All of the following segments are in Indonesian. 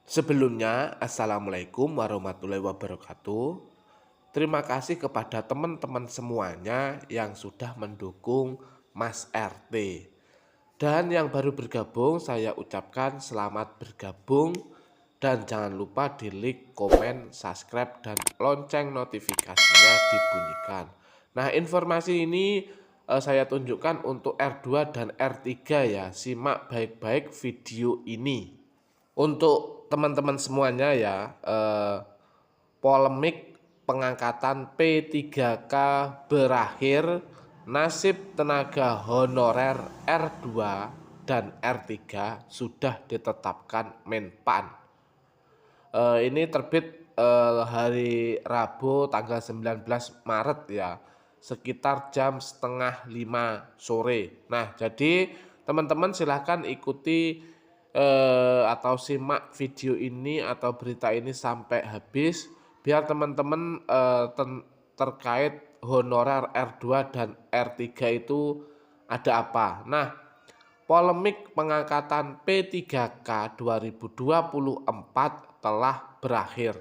Sebelumnya, Assalamualaikum warahmatullahi wabarakatuh. Terima kasih kepada teman-teman semuanya yang sudah mendukung Mas RT. Dan yang baru bergabung, saya ucapkan selamat bergabung. Dan jangan lupa di like, komen, subscribe, dan lonceng notifikasinya dibunyikan. Nah, informasi ini saya tunjukkan untuk R2 dan R3 ya. Simak baik-baik video ini. Untuk teman-teman semuanya ya, polemik pengangkatan P3K berakhir, nasib tenaga honorer R2 dan R3 sudah ditetapkan Menpan. Ini terbit hari Rabu tanggal 19 Maret ya, sekitar jam setengah 5 sore. Nah, jadi teman-teman silahkan ikuti atau simak video ini atau berita ini sampai habis biar teman-teman terkait honorer R2 dan R3 itu ada apa. Nah, polemik pengangkatan P3K 2024 telah berakhir.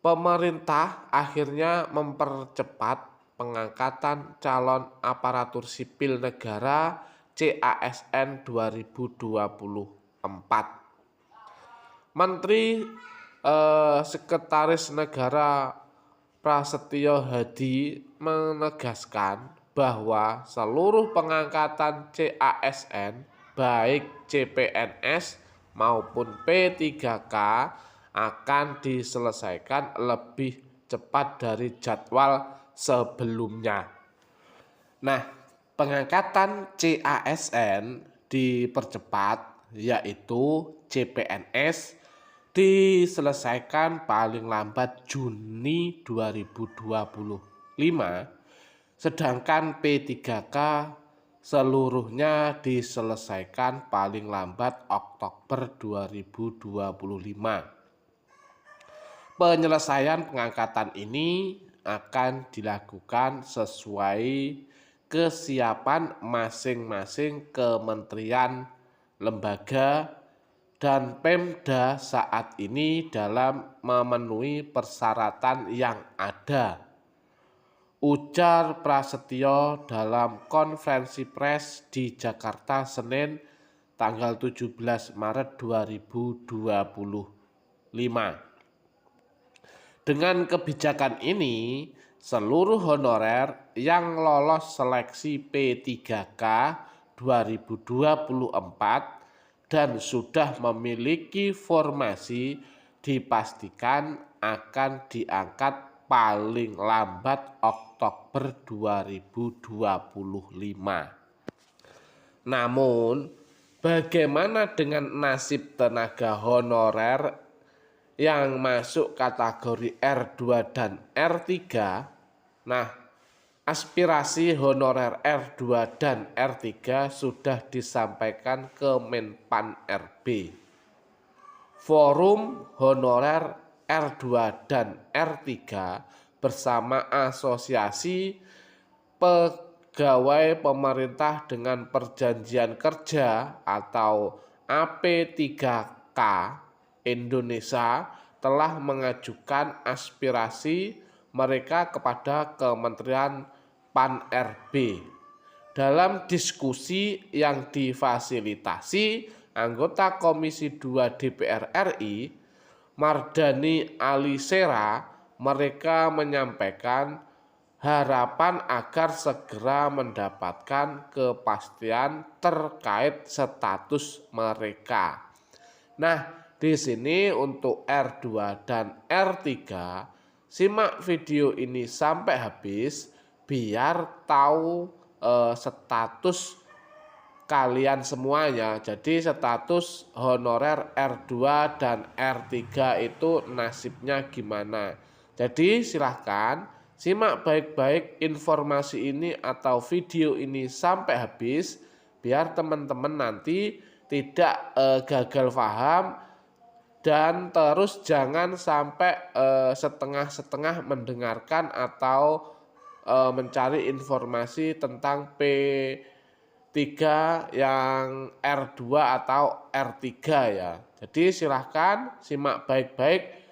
Pemerintah akhirnya mempercepat pengangkatan calon aparatur sipil negara CASN 2024. Menteri Sekretaris Negara Prasetyo Hadi menegaskan bahwa seluruh pengangkatan CASN baik CPNS maupun P3K akan diselesaikan lebih cepat dari jadwal sebelumnya. Nah, pengangkatan CASN dipercepat yaitu CPNS diselesaikan paling lambat Juni 2025, sedangkan P3K seluruhnya diselesaikan paling lambat Oktober 2025. Penyelesaian pengangkatan ini akan dilakukan sesuai kesiapan masing-masing kementerian, lembaga, dan Pemda saat ini dalam memenuhi persyaratan yang ada. Ujar Prasetyo dalam konferensi pers di Jakarta Senin tanggal 17 Maret 2025. Dengan kebijakan ini, seluruh honorer yang lolos seleksi P3K 2024 dan sudah memiliki formasi dipastikan akan diangkat paling lambat Oktober 2025. Namun, bagaimana dengan nasib tenaga honorer yang masuk kategori R2 dan R3? Nah, aspirasi honorer R2 dan R3 sudah disampaikan ke Menpan RB. Forum Honorer R2 dan R3 bersama Asosiasi Pegawai Pemerintah dengan Perjanjian Kerja atau AP3K Indonesia telah mengajukan aspirasi mereka kepada Kementerian Pan-RB. Dalam diskusi yang difasilitasi anggota Komisi 2 DPR RI, Mardani Alisera, mereka menyampaikan harapan agar segera mendapatkan kepastian terkait status mereka. Nah, di sini untuk R2 dan R3, simak video ini sampai habis biar tahu status kalian semuanya. Jadi status honorer R2 dan R3 itu nasibnya gimana. Jadi silahkan simak baik-baik informasi ini atau video ini sampai habis biar teman-teman nanti tidak gagal paham. Dan terus jangan sampai setengah-setengah mendengarkan atau mencari informasi tentang P3K yang R2 atau R3 ya. Jadi silahkan simak baik-baik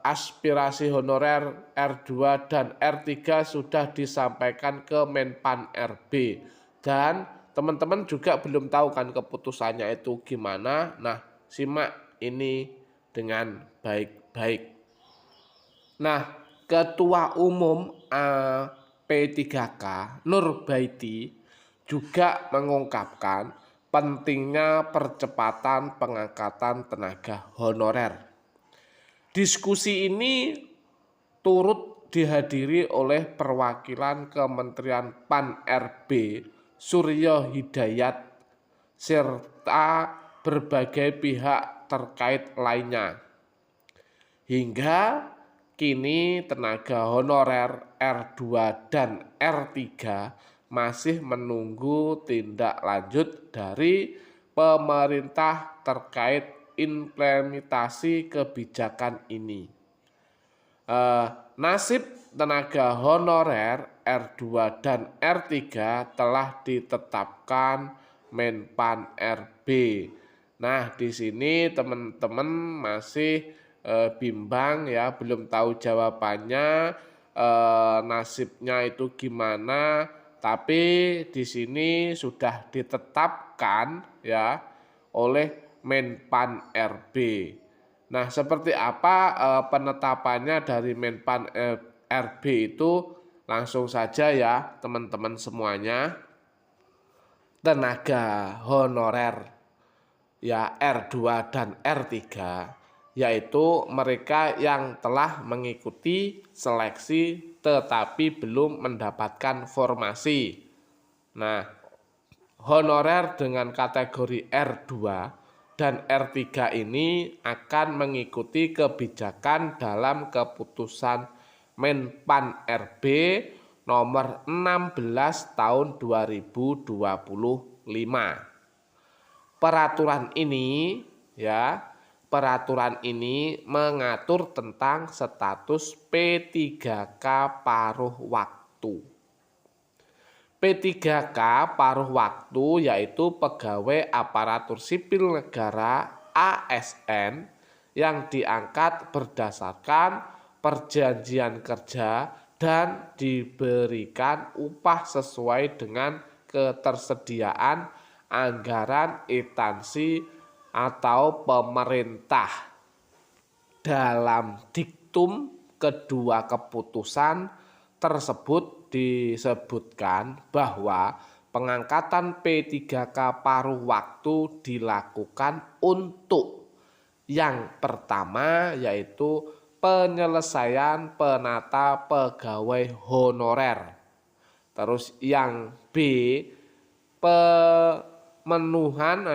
aspirasi honorer R2 dan R3 sudah disampaikan ke Menpan RB. Dan teman-teman juga belum tahu kan keputusannya itu gimana. Nah, simak ini dengan baik-baik. Nah, Ketua Umum P3K Nurbaiti juga mengungkapkan pentingnya percepatan pengangkatan tenaga honorer. Diskusi ini turut dihadiri oleh perwakilan Kementerian Pan RB Suryo Hidayat serta berbagai pihak terkait lainnya. Hingga kini tenaga honorer R2 dan R3 masih menunggu tindak lanjut dari pemerintah terkait implementasi kebijakan ini. Nasib tenaga honorer R2 dan R3 telah ditetapkan Menpan RB. Nah, di sini teman-teman masih bimbang ya, belum tahu jawabannya, nasibnya itu gimana, tapi di sini sudah ditetapkan ya oleh Menpan RB. Nah, seperti apa penetapannya dari Menpan RB itu, langsung saja ya teman-teman semuanya. Tenaga honorer ya R2 dan R3 yaitu mereka yang telah mengikuti seleksi tetapi belum mendapatkan formasi. Nah, honorer dengan kategori R2 dan R3 ini akan mengikuti kebijakan dalam keputusan Menpan RB nomor 16 tahun 2025. Peraturan ini mengatur tentang status P3K paruh waktu. P3K paruh waktu yaitu pegawai aparatur sipil negara ASN yang diangkat berdasarkan perjanjian kerja dan diberikan upah sesuai dengan ketersediaan anggaran instansi atau pemerintah. Dalam diktum kedua keputusan tersebut disebutkan bahwa pengangkatan P3K paruh waktu dilakukan untuk yang pertama yaitu penyelesaian penata pegawai honorer. Terus yang B, pemenuhan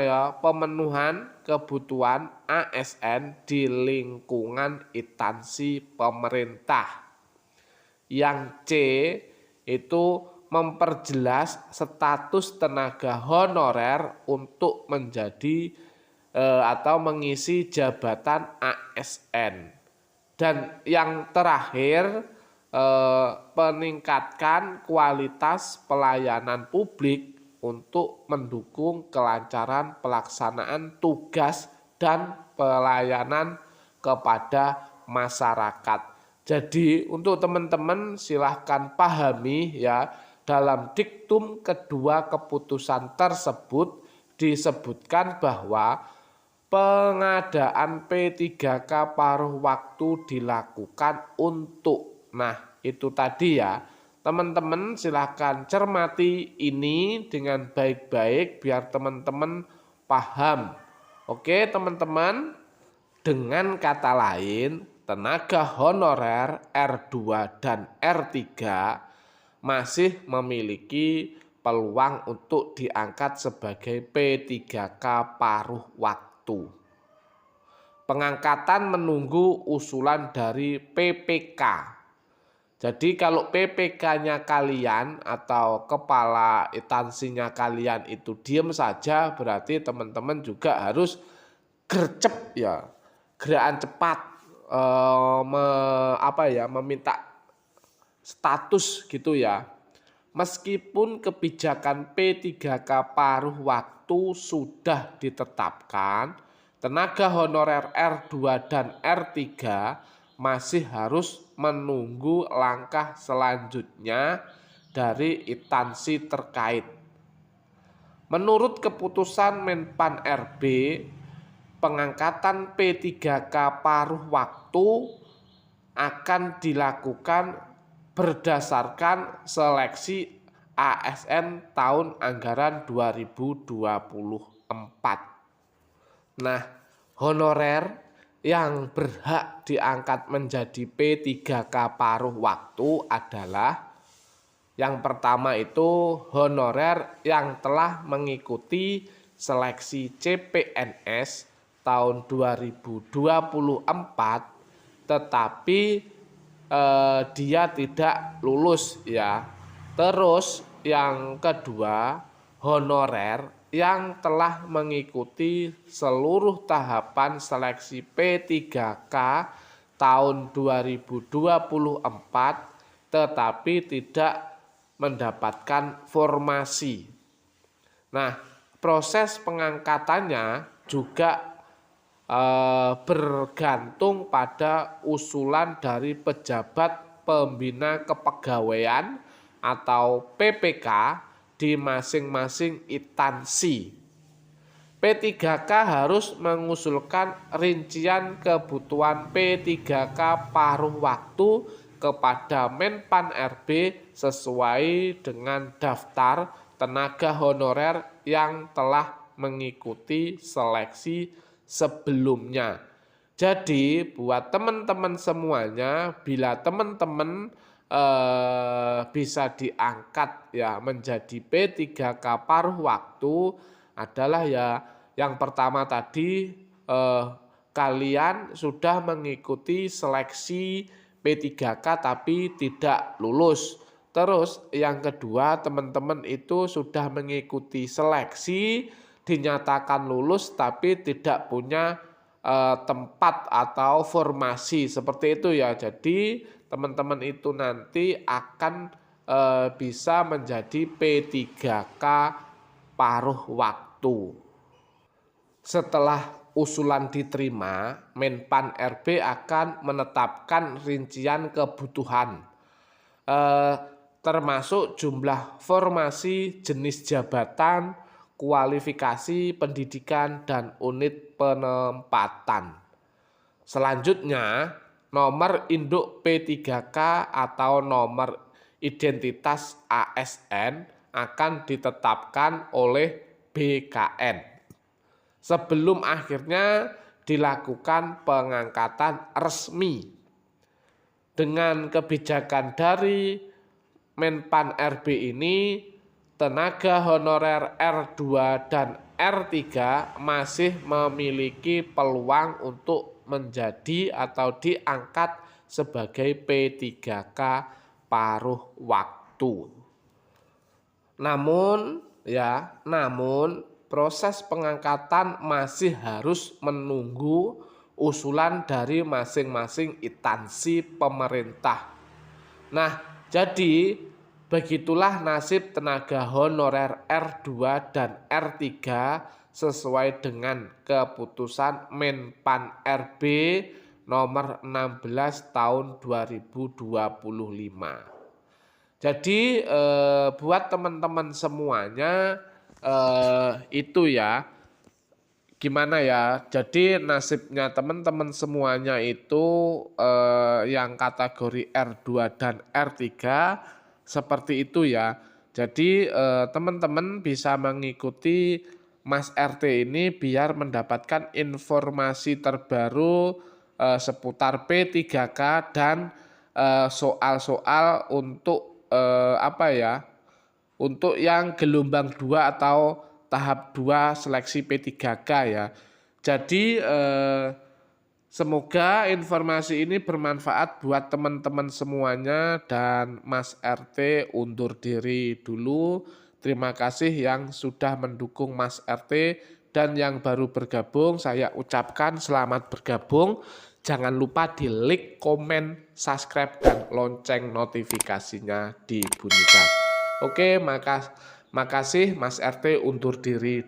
kebutuhan ASN di lingkungan instansi pemerintah. Yang C itu memperjelas status tenaga honorer untuk menjadi atau mengisi jabatan ASN. Dan yang terakhir, peningkatkan kualitas pelayanan publik untuk mendukung kelancaran pelaksanaan tugas dan pelayanan kepada masyarakat. Jadi untuk teman-teman silahkan pahami ya, dalam diktum kedua keputusan tersebut disebutkan bahwa pengadaan P3K paruh waktu dilakukan untuk. Nah, itu tadi ya. Teman-teman silahkan cermati ini dengan baik-baik biar teman-teman paham. Oke, teman-teman. Dengan kata lain, tenaga honorer R2 dan R3 masih memiliki peluang untuk diangkat sebagai P3K paruh waktu. Pengangkatan menunggu usulan dari PPK. Jadi kalau PPK-nya kalian atau kepala instansinya kalian itu diam saja, berarti teman-teman juga harus gercep ya, gerakan cepat meminta status gitu ya. meskipun kebijakan P3K paruh waktu sudah ditetapkan, tenaga honorer R2 dan R3 masih harus menunggu langkah selanjutnya dari instansi terkait. Menurut keputusan Menpan RB, pengangkatan P3K paruh waktu akan dilakukan berdasarkan seleksi ASN tahun anggaran 2024. Nah, honorer yang berhak diangkat menjadi P3K paruh waktu adalah yang pertama itu honorer yang telah mengikuti seleksi CPNS tahun 2024 tetapi dia tidak lulus ya. Terus yang kedua, honorer yang telah mengikuti seluruh tahapan seleksi P3K tahun 2024 tetapi tidak mendapatkan formasi. Nah, proses pengangkatannya juga bergantung pada usulan dari pejabat pembina kepegawaian atau PPK di masing-masing instansi. P3K harus mengusulkan rincian kebutuhan P3K paruh waktu kepada Menpan RB sesuai dengan daftar tenaga honorer yang telah mengikuti seleksi sebelumnya. Jadi buat teman-teman semuanya, bila teman-teman bisa diangkat ya menjadi P3K paruh waktu adalah ya yang pertama tadi kalian sudah mengikuti seleksi P3K tapi tidak lulus. Terus yang kedua teman-teman itu sudah mengikuti seleksi dinyatakan lulus tapi tidak punya tempat atau formasi seperti itu ya. Jadi teman-teman itu nanti akan bisa menjadi P3K paruh waktu. Setelah usulan diterima, Menpan RB akan menetapkan rincian kebutuhan termasuk jumlah formasi, jenis jabatan, kualifikasi pendidikan, dan unit penempatan. Selanjutnya, nomor induk P3K atau nomor identitas ASN akan ditetapkan oleh BKN sebelum akhirnya dilakukan pengangkatan resmi. Dengan kebijakan dari Menpan RB ini, tenaga honorer R2 dan R3 masih memiliki peluang untuk menjadi atau diangkat sebagai P3K paruh waktu. Namun proses pengangkatan masih harus menunggu usulan dari masing-masing instansi pemerintah. Nah, jadi begitulah nasib tenaga honorer R2 dan R3 sesuai dengan keputusan Menpan RB nomor 16 tahun 2025. Jadi buat teman-teman semuanya itu ya gimana ya, jadi nasibnya teman-teman semuanya itu yang kategori R2 dan R3 seperti itu ya. Jadi teman-teman bisa mengikuti Mas RT ini biar mendapatkan informasi terbaru seputar P3K dan soal-soal untuk untuk yang gelombang 2 atau tahap 2 seleksi P3K ya. Jadi semoga informasi ini bermanfaat buat teman-teman semuanya dan Mas RT undur diri dulu. Terima kasih yang sudah mendukung Mas RT dan yang baru bergabung saya ucapkan selamat bergabung. Jangan lupa di like, komen, subscribe, dan lonceng notifikasinya dibunyikan. Oke, makasih Mas RT undur diri.